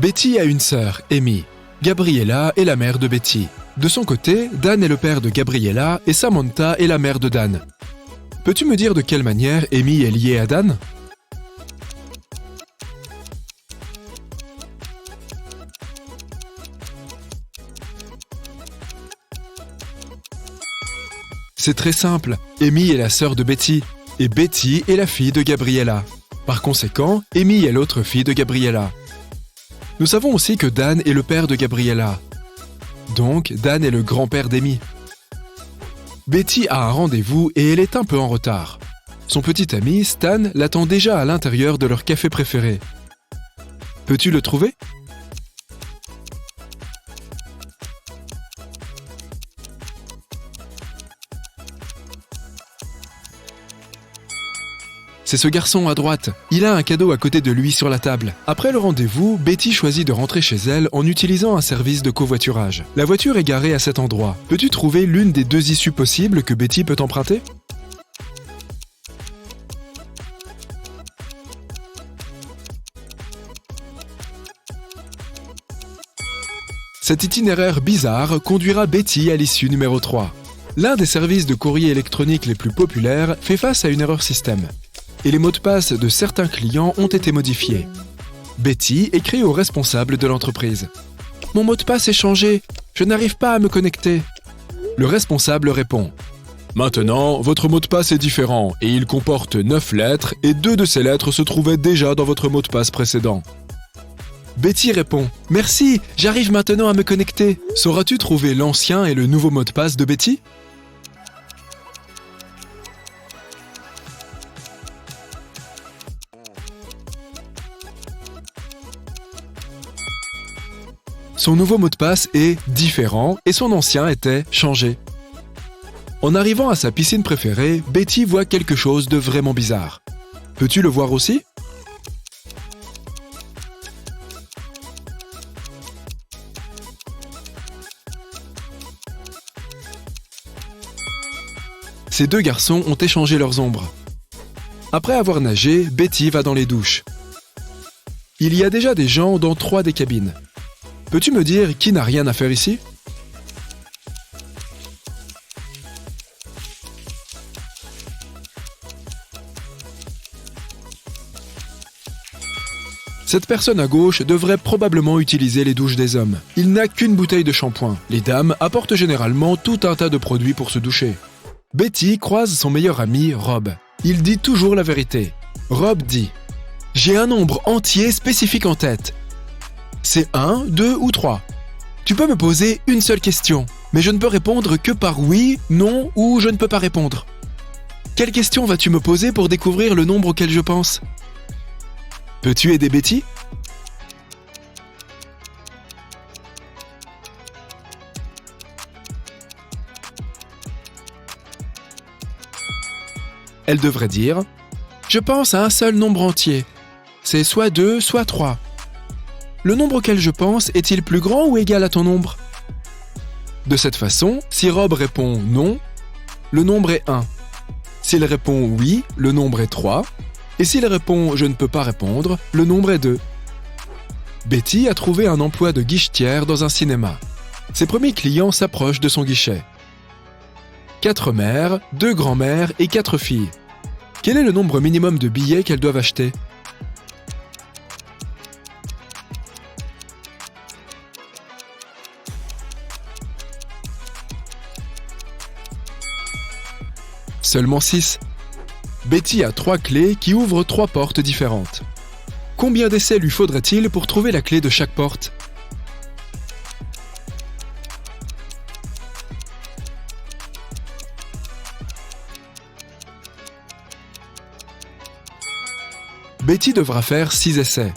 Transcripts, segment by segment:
Betty a une sœur, Amy. Gabriella est la mère de Betty. De son côté, Dan est le père de Gabriella et Samantha est la mère de Dan. Peux-tu me dire de quelle manière Amy est liée à Dan? C'est très simple, Amy est la sœur de Betty, et Betty est la fille de Gabriella. Par conséquent, Amy est l'autre fille de Gabriella. Nous savons aussi que Dan est le père de Gabriella. Donc, Dan est le grand-père d'Amy. Betty a un rendez-vous et elle est un peu en retard. Son petit ami, Stan, l'attend déjà à l'intérieur de leur café préféré. Peux-tu le trouver? C'est ce garçon à droite. Il a un cadeau à côté de lui sur la table. Après le rendez-vous, Betty choisit de rentrer chez elle en utilisant un service de covoiturage. La voiture est garée à cet endroit. Peux-tu trouver l'une des deux issues possibles que Betty peut emprunter? Cet itinéraire bizarre conduira Betty à l'issue numéro 3. L'un des services de courrier électronique les plus populaires fait face à une erreur système. Et les mots de passe de certains clients ont été modifiés. Betty écrit au responsable de l'entreprise. « Mon mot de passe est changé, je n'arrive pas à me connecter. » Le responsable répond. « Maintenant, votre mot de passe est différent et il comporte 9 lettres et 2 de ces lettres se trouvaient déjà dans votre mot de passe précédent. » Betty répond. « Merci, j'arrive maintenant à me connecter. » Sauras-tu trouver l'ancien et le nouveau mot de passe de Betty? Son nouveau mot de passe est différent et son ancien était changé. En arrivant à sa piscine préférée, Betty voit quelque chose de vraiment bizarre. Peux-tu le voir aussi? Ces deux garçons ont échangé leurs ombres. Après avoir nagé, Betty va dans les douches. Il y a déjà des gens dans 3 des cabines. Peux-tu me dire qui n'a rien à faire ici? Cette personne à gauche devrait probablement utiliser les douches des hommes. Il n'a qu'une bouteille de shampoing. Les dames apportent généralement tout un tas de produits pour se doucher. Betty croise son meilleur ami, Rob. Il dit toujours la vérité. Rob dit « J'ai un nombre entier spécifique en tête. C'est 1, 2 ou 3. Tu peux me poser une seule question, mais je ne peux répondre que par oui, non ou je ne peux pas répondre. Quelle question vas-tu me poser pour découvrir le nombre auquel je pense? Peux-tu aider Betty? Elle devrait dire « Je pense à un seul nombre entier. C'est soit 2, soit 3. Le nombre auquel je pense est-il plus grand ou égal à ton nombre? » De cette façon, si Rob répond « non », le nombre est 1. S'il répond « oui », le nombre est 3. Et s'il répond « je ne peux pas répondre », le nombre est 2. Betty a trouvé un emploi de guichetière dans un cinéma. Ses premiers clients s'approchent de son guichet. 4 mères, 2 grands-mères et 4 filles. Quel est le nombre minimum de billets qu'elles doivent acheter? Seulement 6. Betty a 3 clés qui ouvrent 3 portes différentes. Combien d'essais lui faudrait-il pour trouver la clé de chaque porte? Betty devra faire 6 essais.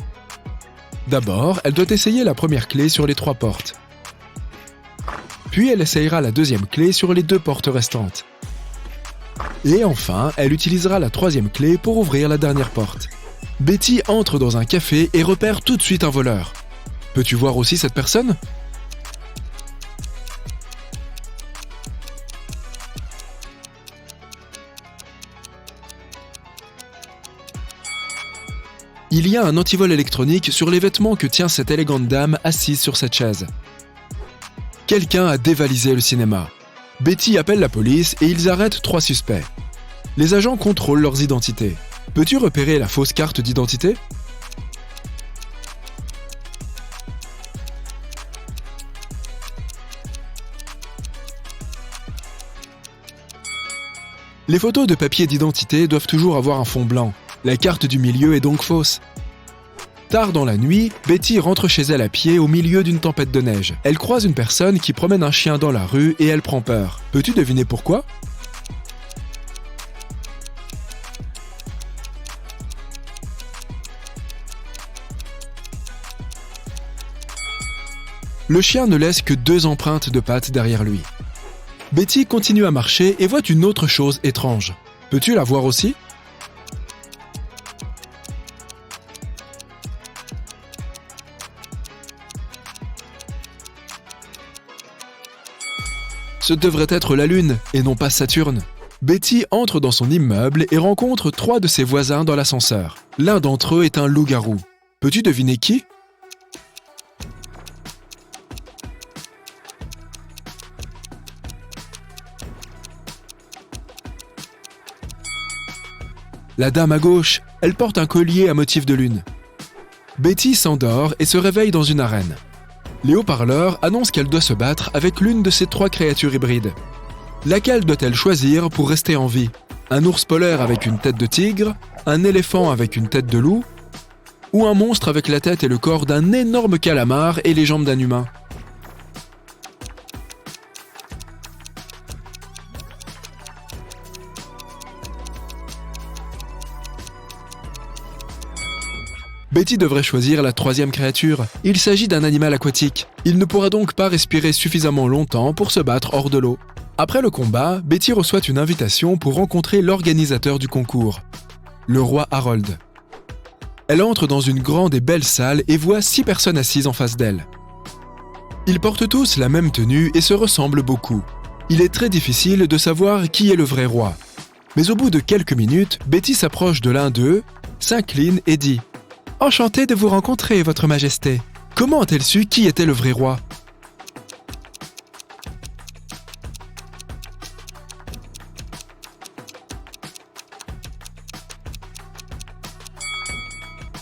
D'abord, elle doit essayer la première clé sur les 3 portes. Puis elle essayera la deuxième clé sur les 2 portes restantes. Et enfin, elle utilisera la 3e clé pour ouvrir la dernière porte. Betty entre dans un café et repère tout de suite un voleur. Peux-tu voir aussi cette personne? il y a un antivol électronique sur les vêtements que tient cette élégante dame assise sur cette chaise. Quelqu'un a dévalisé le cinéma. Betty appelle la police et ils arrêtent 3 suspects. Les agents contrôlent leurs identités. Peux-tu repérer la fausse carte d'identité ? Les photos de papier d'identité doivent toujours avoir un fond blanc. La carte du milieu est donc fausse. Tard dans la nuit, Betty rentre chez elle à pied au milieu d'une tempête de neige. Elle croise une personne qui promène un chien dans la rue et elle prend peur. Peux-tu deviner pourquoi ? Le chien ne laisse que 2 empreintes de pattes derrière lui. Betty continue à marcher et voit une autre chose étrange. Peux-tu la voir aussi ? Ce devrait être la Lune et non pas Saturne. Betty entre dans son immeuble et rencontre 3 de ses voisins dans l'ascenseur. L'un d'entre eux est un loup-garou. Peux-tu deviner qui ? La dame à gauche, elle porte un collier à motif de lune. Betty s'endort et se réveille dans une arène. Les haut-parleurs annoncent qu'elle doit se battre avec l'une de ces 3 créatures hybrides. Laquelle doit-elle choisir pour rester en vie ? Un ours polaire avec une tête de tigre, un éléphant avec une tête de loup, ou un monstre avec la tête et le corps d'un énorme calamar et les jambes d'un humain ? Betty devrait choisir la 3e créature. Il s'agit d'un animal aquatique. Il ne pourra donc pas respirer suffisamment longtemps pour se battre hors de l'eau. Après le combat, Betty reçoit une invitation pour rencontrer l'organisateur du concours, le roi Harold. Elle entre dans une grande et belle salle et voit 6 personnes assises en face d'elle. Ils portent tous la même tenue et se ressemblent beaucoup. Il est très difficile de savoir qui est le vrai roi. Mais au bout de quelques minutes, Betty s'approche de l'un d'eux, s'incline et dit « Enchantée de vous rencontrer, Votre Majesté. Comment a-t-elle su qui était le vrai roi ?»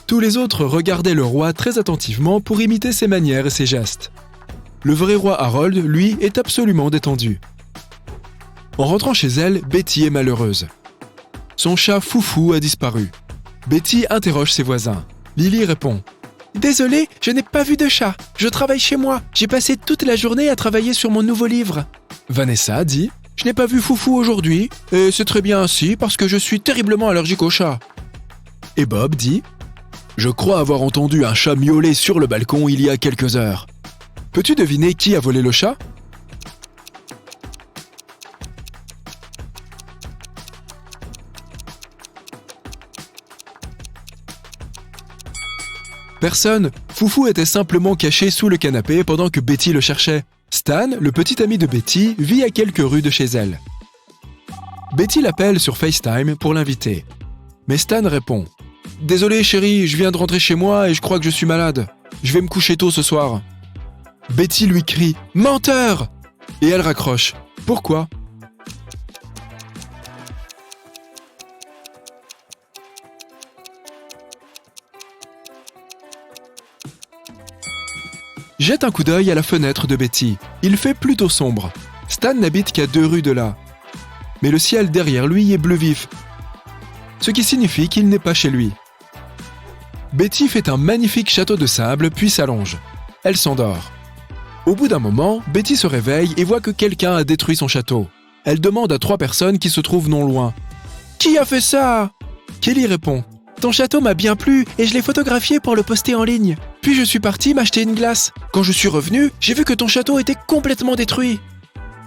Tous les autres regardaient le roi très attentivement pour imiter ses manières et ses gestes. Le vrai roi Harold, lui, est absolument détendu. En rentrant chez elle, Betty est malheureuse. Son chat Foufou a disparu. Betty interroge ses voisins. Lily répond « Désolée, je n'ai pas vu de chat. Je travaille chez moi. J'ai passé toute la journée à travailler sur mon nouveau livre. » Vanessa dit « Je n'ai pas vu Foufou aujourd'hui, et c'est très bien ainsi parce que je suis terriblement allergique aux chats. » Et Bob dit « Je crois avoir entendu un chat miauler sur le balcon il y a quelques heures. Peux-tu deviner qui a volé le chat ? » Personne, Foufou était simplement caché sous le canapé pendant que Betty le cherchait. Stan, le petit ami de Betty, vit à quelques rues de chez elle. Betty l'appelle sur FaceTime pour l'inviter. Mais Stan répond « Désolé chérie, je viens de rentrer chez moi et je crois que je suis malade. Je vais me coucher tôt ce soir. » Betty lui crie « Menteur !» et elle raccroche. Pourquoi ? Jette un coup d'œil à la fenêtre de Betty. Il fait plutôt sombre. Stan n'habite qu'à 2 rues de là. Mais le ciel derrière lui est bleu vif, ce qui signifie qu'il n'est pas chez lui. Betty fait un magnifique château de sable puis s'allonge. Elle s'endort. Au bout d'un moment, Betty se réveille et voit que quelqu'un a détruit son château. Elle demande à 3 personnes qui se trouvent non loin. « Qui a fait ça ?» Kelly répond « Ton château m'a bien plu et je l'ai photographié pour le poster en ligne. Puis je suis partie m'acheter une glace. Quand je suis revenue, j'ai vu que ton château était complètement détruit. »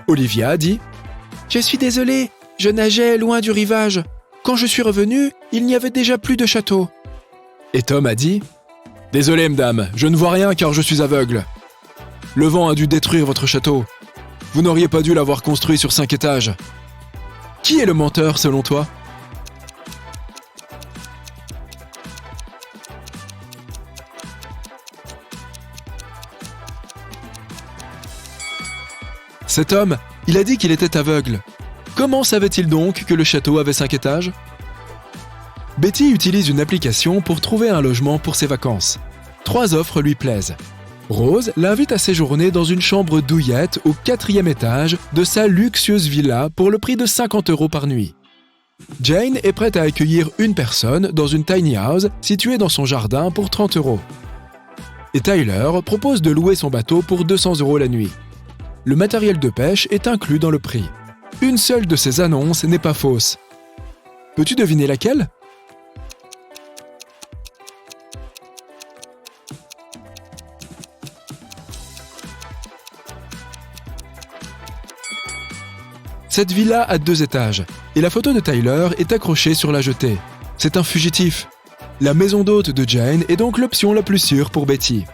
Olivia dit « Je suis désolée, je nageais loin du rivage. Quand je suis revenue, il n'y avait déjà plus de château. » Et Tom a dit « Désolé, madame, je ne vois rien car je suis aveugle. Le vent a dû détruire votre château. Vous n'auriez pas dû l'avoir construit sur 5 étages. Qui est le menteur selon toi ? » Cet homme, il a dit qu'il était aveugle. Comment savait-il donc que le château avait 5 étages ? Betty utilise une application pour trouver un logement pour ses vacances. 3 offres lui plaisent. Rose l'invite à séjourner dans une chambre douillette au 4e étage de sa luxueuse villa pour le prix de 50 € par nuit. Jane est prête à accueillir une personne dans une tiny house située dans son jardin pour 30 €. Et Tyler propose de louer son bateau pour 200 € la nuit. Le matériel de pêche est inclus dans le prix. Une seule de ces annonces n'est pas fausse. Peux-tu deviner laquelle ? Cette villa a 2 étages, et la photo de Tyler est accrochée sur la jetée. C'est un fugitif. La maison d'hôte de Jane est donc l'option la plus sûre pour Betty.